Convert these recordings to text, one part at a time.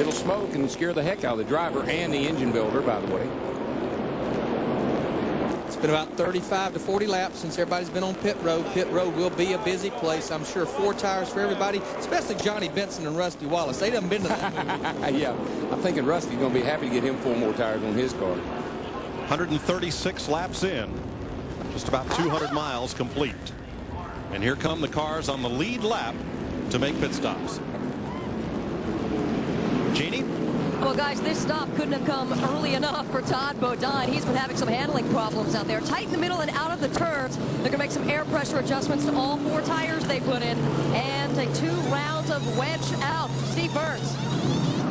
it'll smoke and scare the heck out of the driver and the engine builder, by the way. It's been about 35 to 40 laps since everybody's been on pit road. Pit road will be a busy place. I'm sure 4 tires for everybody, especially Johnny Benson and Rusty Wallace. They done been to that movie. Yeah, I'm thinking Rusty's going to be happy to get him 4 more tires on his car. 136 laps in, just about 200 miles complete. And here come the cars on the lead lap to make pit stops. Jeannie? Well, guys, this stop couldn't have come early enough for Todd Bodine. He's been having some handling problems out there. Tight in the middle and out of the turns. They're going to make some air pressure adjustments to all 4 tires they put in and take 2 rounds of wedge out. Steve Burns.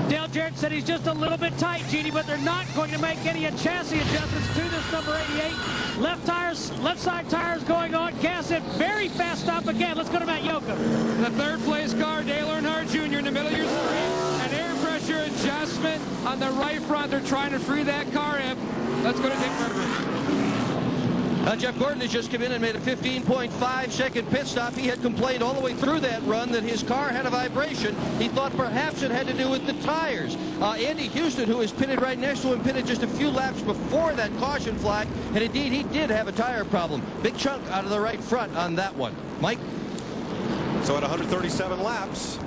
Dale Jarrett said he's just a little bit tight, Jeannie, but they're not going to make any chassis adjustments to this number 88. Left side tires going on. Gas in. Very fast stop again. Let's go to Matt Yoakum. The 3rd place car, Dale Earnhardt Jr. in the middle of your screen. An air pressure adjustment on the right front. They're trying to free that car in. Let's go to Dick Berger. Jeff Gordon has just come in and made a 15.5-second pit stop. He had complained all the way through that run that his car had a vibration. He thought perhaps it had to do with the tires. Andy Houston, who is pitted right next to him, pitted just a few laps before that caution flag, and indeed he did have a tire problem. Big chunk out of the right front on that one. Mike? So at 137 laps,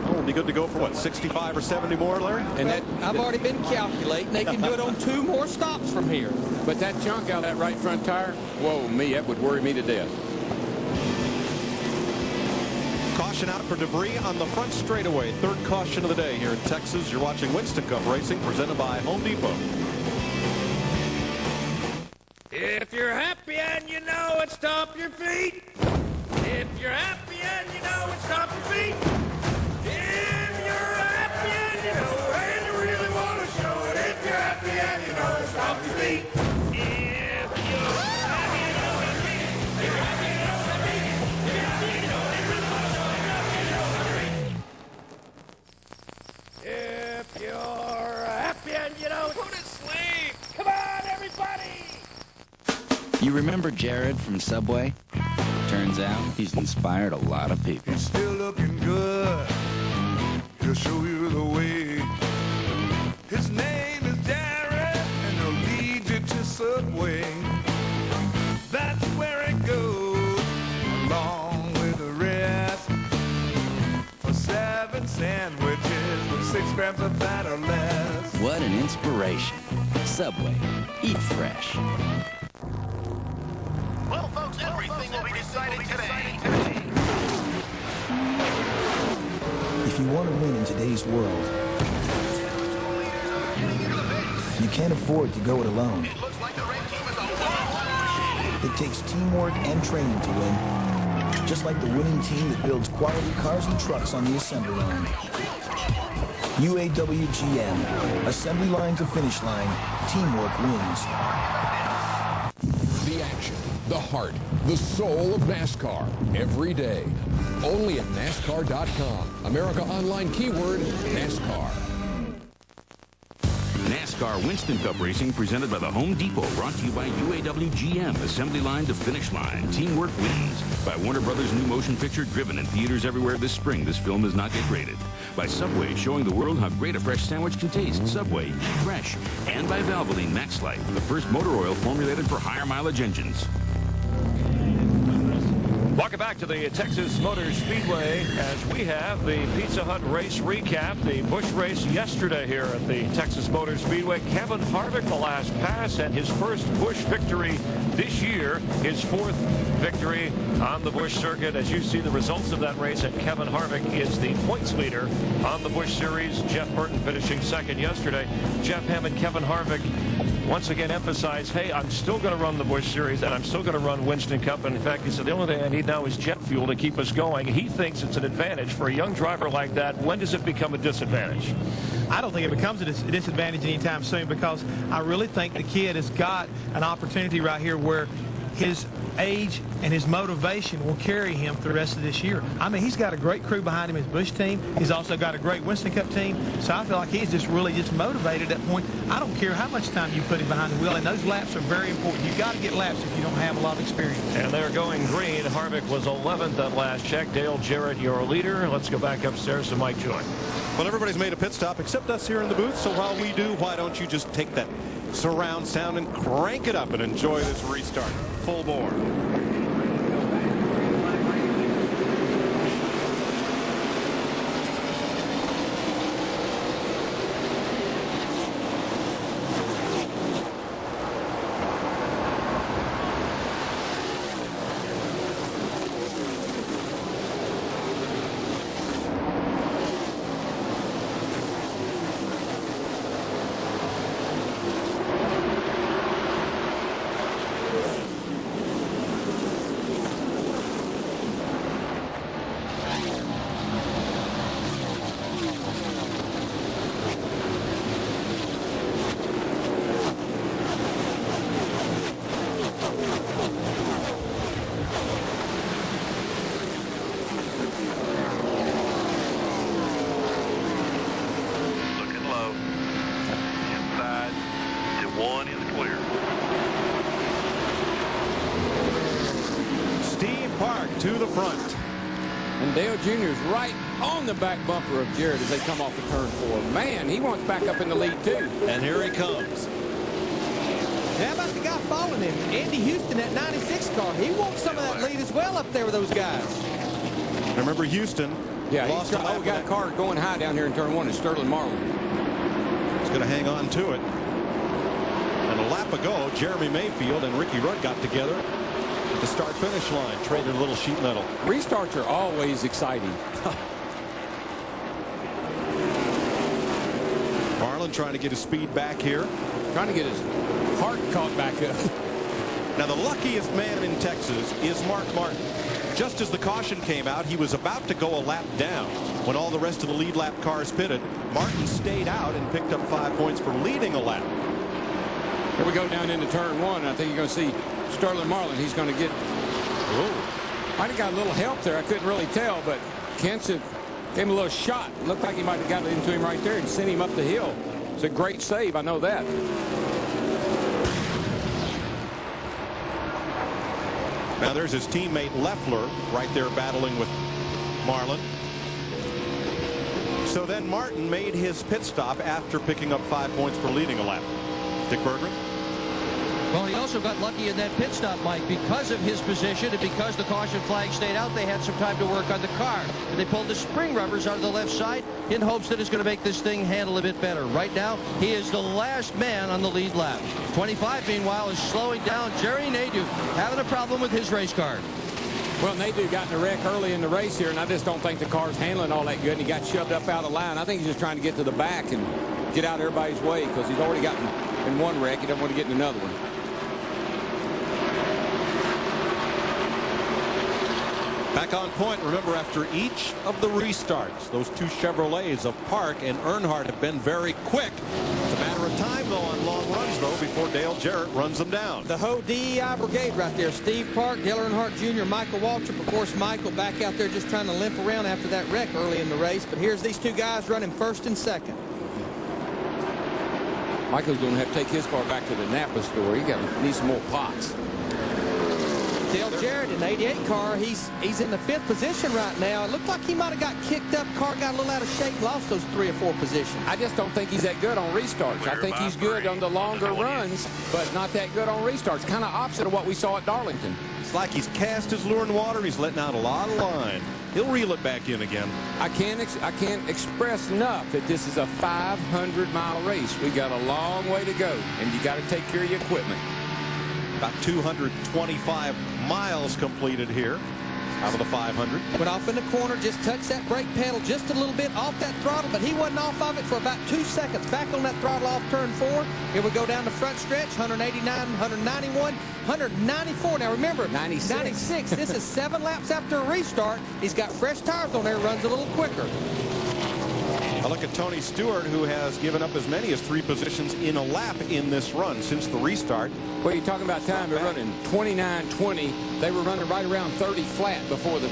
we'll be good to go for what, 65 or 70 more, Larry? And I've already been calculating. They can do it on 2 more stops from here. But that chunk out of that right front tire, whoa, me, that would worry me to death. Caution out for debris on the front straightaway. 3rd caution of the day here in Texas. You're watching Winston Cup Racing, presented by Home Depot. If you're happy and you know it, stomp your feet. If you're happy and you know it, stomp your feet. If you're happy and you know it, and you really want to show it. If you're happy and you know it, stomp your feet. If you're happy and you know it, if you're happy and you know it, if you're happy and you know it, really want to show it. If you're happy and you know it, go to sleep. Come on, everybody. You remember Jared from Subway? Turns out he's inspired a lot of people. He's still looking good. He'll show you the way. His name is Jared, and he'll lead you to Subway. That's where it goes, along with the rest. For 7 sandwiches with 6 grams of fat or less. What an inspiration. Subway. Eat fresh. Well, folks, everything will be decided today. If you want to win in today's world, you can't afford to go it alone. It takes teamwork and training to win, just like the winning team that builds quality cars and trucks on the assembly line. UAW GM, assembly line to finish line, teamwork wins. The action, the heart, the soul of NASCAR, every day. Only at NASCAR.com. America Online keyword, NASCAR. NASCAR Winston Cup Racing presented by the Home Depot, brought to you by UAW GM, assembly line to finish line, teamwork wins. By Warner Brothers' new motion picture, driven in theaters everywhere this spring. This film is not yet rated. By Subway, showing the world how great a fresh sandwich can taste. Subway, fresh. And by Valvoline Max Life, the first motor oil formulated for higher mileage engines. Welcome back to the Texas Motor Speedway as we have the Pizza Hut race recap. The Busch race yesterday here at the Texas Motor Speedway. Kevin Harvick, the last pass, and his first Busch victory this year. His 4th victory on the Busch circuit. As you see the results of that race, and Kevin Harvick is the points leader on the Busch Series. Jeff Burton finishing 2nd yesterday. Jeff Hammond, Kevin Harvick once again emphasized, hey, I'm still going to run the Busch Series, and I'm still going to run Winston Cup. And in fact, he said the only thing I need now is jet fuel to keep us going. He thinks it's an advantage for a young driver like that. When does it become a disadvantage? I don't think it becomes a disadvantage anytime soon, because I really think the kid has got an opportunity right here where his age and his motivation will carry him through the rest of this year. I mean, he's got a great crew behind him, his Busch team. He's also got a great Winston Cup team. So I feel like he's just really motivated at that point. I don't care how much time you put him behind the wheel, and those laps are very important. You've got to get laps if you don't have a lot of experience. And they're going green. Harvick was 11th at last check. Dale Jarrett, your leader. Let's go back upstairs to Mike Joy. Well, everybody's made a pit stop except us here in the booth. So while we do, why don't you just take that surround sound and crank it up and enjoy this restart full bore. To the front. And Dale Jr. is right on the back bumper of Jarrett as they come off of turn 4. Man, he wants back up in the lead, too. And here he comes. How about the guy following him? Andy Houston, that 96 car. He wants some of that lead as well up there with those guys. Remember Houston? Yeah, lost a lap. We got a car going high down here in turn 1. It's Sterling Marlin. He's going to hang on to it. And a lap ago, Jeremy Mayfield and Ricky Rudd got together at the start-finish line, traded a little sheet metal. Restarts are always exciting. Marlin trying to get his speed back here. Trying to get his heart caught back up. Now, the luckiest man in Texas is Mark Martin. Just as the caution came out, he was about to go a lap down. When all the rest of the lead lap cars pitted, Martin stayed out and picked up 5 points for leading a lap. Here we go down into turn 1. I think you're going to see Sterling Marlin. He's going to get. Might have got a little help there. I couldn't really tell, but Kenson gave him a little shot. Looked like he might have got it into him right there and sent him up the hill. It's a great save. I know that. Now there's his teammate Leffler right there battling with Marlin. So then Martin made his pit stop after picking up 5 points for leading a lap. Dick Berggren. Well, he also got lucky in that pit stop, Mike, because of his position and because the caution flag stayed out. They had some time to work on the car. And they pulled the spring rubbers out of the left side in hopes that it's going to make this thing handle a bit better. Right now, he is the last man on the lead lap. 25, meanwhile, is slowing down. Jerry Nadeau having a problem with his race car. Well, Nadeau got in a wreck early in the race here, and I just don't think the car's handling all that good, and he got shoved up out of line. I think he's just trying to get to the back and get out of everybody's way because he's already gotten in one wreck. He doesn't want to get in another one. Back on point. Remember, after each of the restarts, those two Chevrolets of Park and Earnhardt have been very quick. It's a matter of time, though, on long runs, though, before Dale Jarrett runs them down. The whole DEI brigade right there. Steve Park, Dale Earnhardt Jr., Michael Waltrip. Of course, Michael back out there just trying to limp around after that wreck early in the race. But here's these two guys running first and second. Michael's going to have to take his car back to the Napa store. He needs some more pots. Dale Jarrett in the 88 car, he's in the 5th position right now. It looked like he might have got kicked up. Car got a little out of shape, lost those 3 or 4 positions. I just don't think he's that good on restarts. I think he's good on the longer runs, but not that good on restarts. Kind of opposite of what we saw at Darlington. It's like he's cast his lure in water. He's letting out a lot of line. He'll reel it back in again. I can't express enough that this is a 500-mile race. We got a long way to go, and you got to take care of your equipment. About 225 miles completed here out of the 500. Went off in the corner, just touched that brake pedal just a little bit off that throttle, but he wasn't off of it for about 2 seconds. Back on that throttle off turn 4. Here we go down the front stretch, 189, 191, 194. Now remember, 96. This is 7 laps after a restart. He's got fresh tires on there, runs a little quicker. I look at Tony Stewart, who has given up as many as 3 positions in a lap in this run since the restart. Well, you're talking about time. They're running 29.20. They were running right around 30 flat before the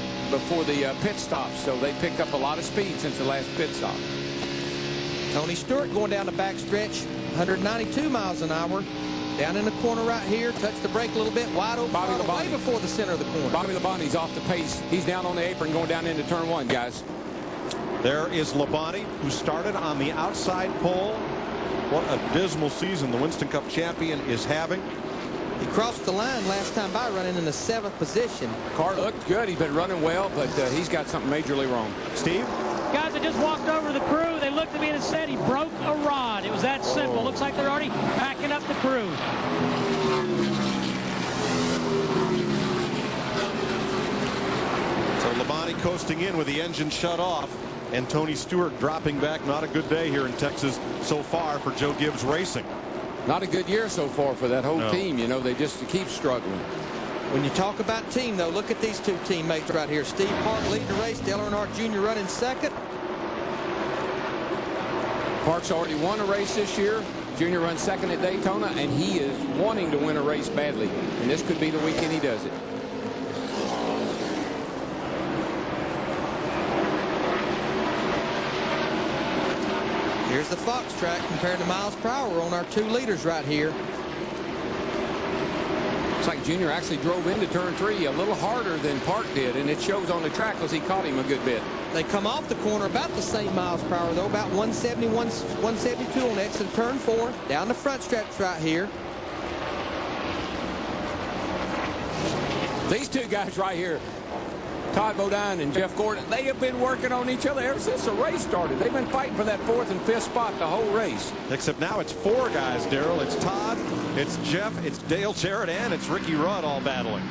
pit stop, so they picked up a lot of speed since the last pit stop. Tony Stewart going down the back stretch, 192 miles an hour. Down in the corner right here, touch the brake a little bit, wide open, way before the center of the corner. Bobby Labonte's off the pace. He's down on the apron going down into turn 1, guys. There is Labonte, who started on the outside pole. What a dismal season the Winston Cup champion is having. He crossed the line last time by, running in the 7th position. Car looked good. He's been running well, but he's got something majorly wrong. Steve? Guys, I just walked over to the crew. They looked at me and said he broke a rod. It was that simple. Looks like they're already packing up the crew. So Labonte coasting in with the engine shut off, and Tony Stewart dropping back. Not a good day here in Texas so far for Joe Gibbs Racing. Not a good year so far for that whole team. You know, they just keep struggling. When you talk about team, though, look at these 2 teammates right here. Steve Park leading the race. Dale Earnhardt Jr. running second. Park's already won a race this year. Junior runs second at Daytona, and he is wanting to win a race badly. And this could be the weekend he does it. Here's the Fox track compared to miles per hour on our 2 leaders right here. Looks like Junior actually drove into turn 3 a little harder than Park did, and it shows on the track because he caught him a good bit. They come off the corner about the same miles per hour, though, about 170, 172 on exit turn 4, down the front stretch right here. These 2 guys right here, Todd Bodine and Jeff Gordon, they have been working on each other ever since the race started. They've been fighting for that 4th and 5th spot the whole race. Except now it's 4 guys, Darrell. It's Todd, it's Jeff, it's Dale Jarrett, and it's Ricky Rudd all battling.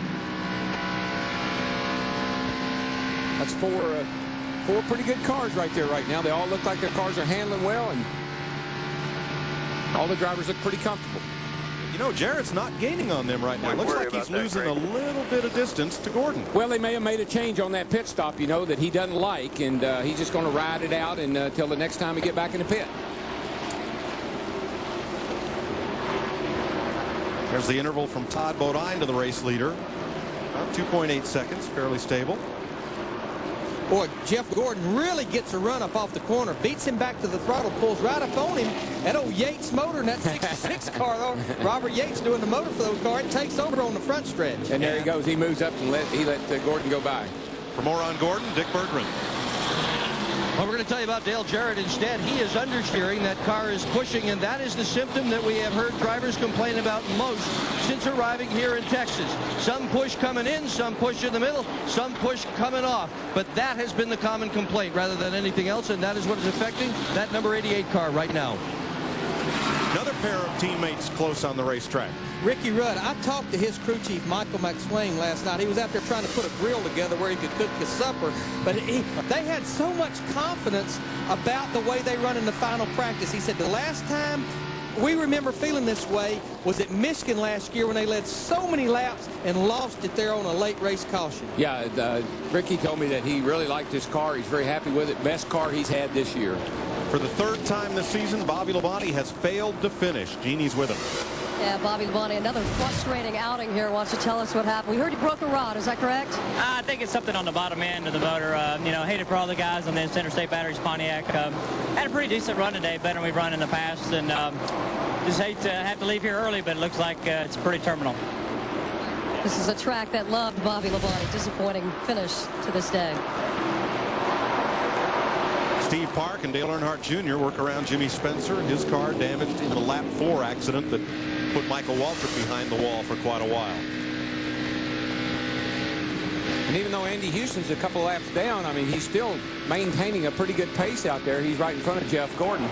That's 4 pretty good cars right there right now. They all look like their cars are handling well, and all the drivers look pretty comfortable. You know, Jarrett's not gaining on them right now. Looks like he's losing a little bit of distance to Gordon. Well, they may have made a change on that pit stop, you know, that he doesn't like, and he's just going to ride it out until the next time we get back in the pit. There's the interval from Todd Bodine to the race leader. About 2.8 seconds, fairly stable. Boy, Jeff Gordon really gets a run up off the corner, beats him back to the throttle, pulls right up on him. That old Yates motor in that 66 car, though, Robert Yates doing the motor for those cars, it takes over on the front stretch. And there he goes. He moves up and let Gordon go by. For more on Gordon, Dick Bergman. Well, we're going to tell you about Dale Jarrett instead. He is understeering. That car is pushing, and that is the symptom that we have heard drivers complain about most since arriving here in Texas. Some push coming in, some push in the middle, some push coming off. But that has been the common complaint rather than anything else, and that is what is affecting that number 88 car right now. Another pair of teammates close on the racetrack. Ricky Rudd, I talked to his crew chief, Michael McSwain, last night. He was out there trying to put a grill together where he could cook his supper. But they had so much confidence about the way they run in the final practice. He said the last time we remember feeling this way was at Michigan last year when they led so many laps and lost it there on a late race caution. Yeah, Ricky told me that he really liked his car. He's very happy with it. Best car he's had this year. For the 3rd time this season, Bobby Labonte has failed to finish. Jeannie's with him. Yeah, Bobby Labonte, another frustrating outing here. Why don't you tell us what happened? We heard he broke a rod. Is that correct? I think it's something on the bottom end of the motor. You know, hated for all the guys on this Interstate Batteries Pontiac. Had a pretty decent run today, better than we've run in the past. And just hate to have to leave here early, but it looks like it's pretty terminal. This is a track that loved Bobby Labonte. Disappointing finish to this day. Steve Park and Dale Earnhardt Jr. work around Jimmy Spencer. His car damaged in the lap 4 accident that put Michael Waltrip behind the wall for quite a while. And even though Andy Houston's a couple laps down, I mean, he's still maintaining a pretty good pace out there. He's right in front of Jeff Gordon.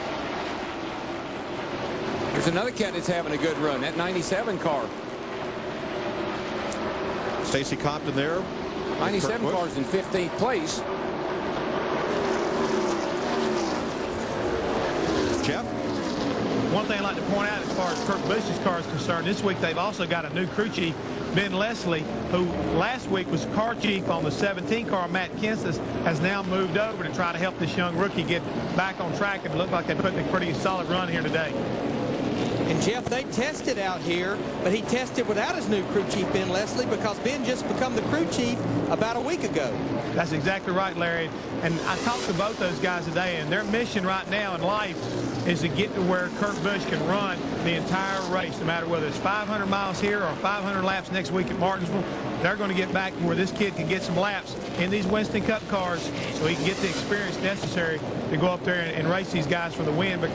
There's another cat that's having a good run, that 97 car. Stacy Compton there. 97 car's in 15th place. Jeff? One thing I'd like to point out as far as Kurt Busch's car is concerned, this week they've also got a new crew chief Ben Leslie, who last week was car chief on the 17 car, Matt Kenseth, has now moved over to try to help this young rookie get back on track, and it looked like they put in a pretty solid run here today. And Jeff, they tested out here, but he tested without his new crew chief, Ben Leslie, because Ben just become the crew chief about a week ago. That's exactly right, Larry. And I talked to both those guys today, and their mission right now in life is to get to where Kurt Busch can run the entire race, no matter whether it's 500 miles here or 500 laps next week at Martinsville. They're going to get back to where this kid can get some laps in these Winston Cup cars so he can get the experience necessary to go up there and race these guys for the win. Because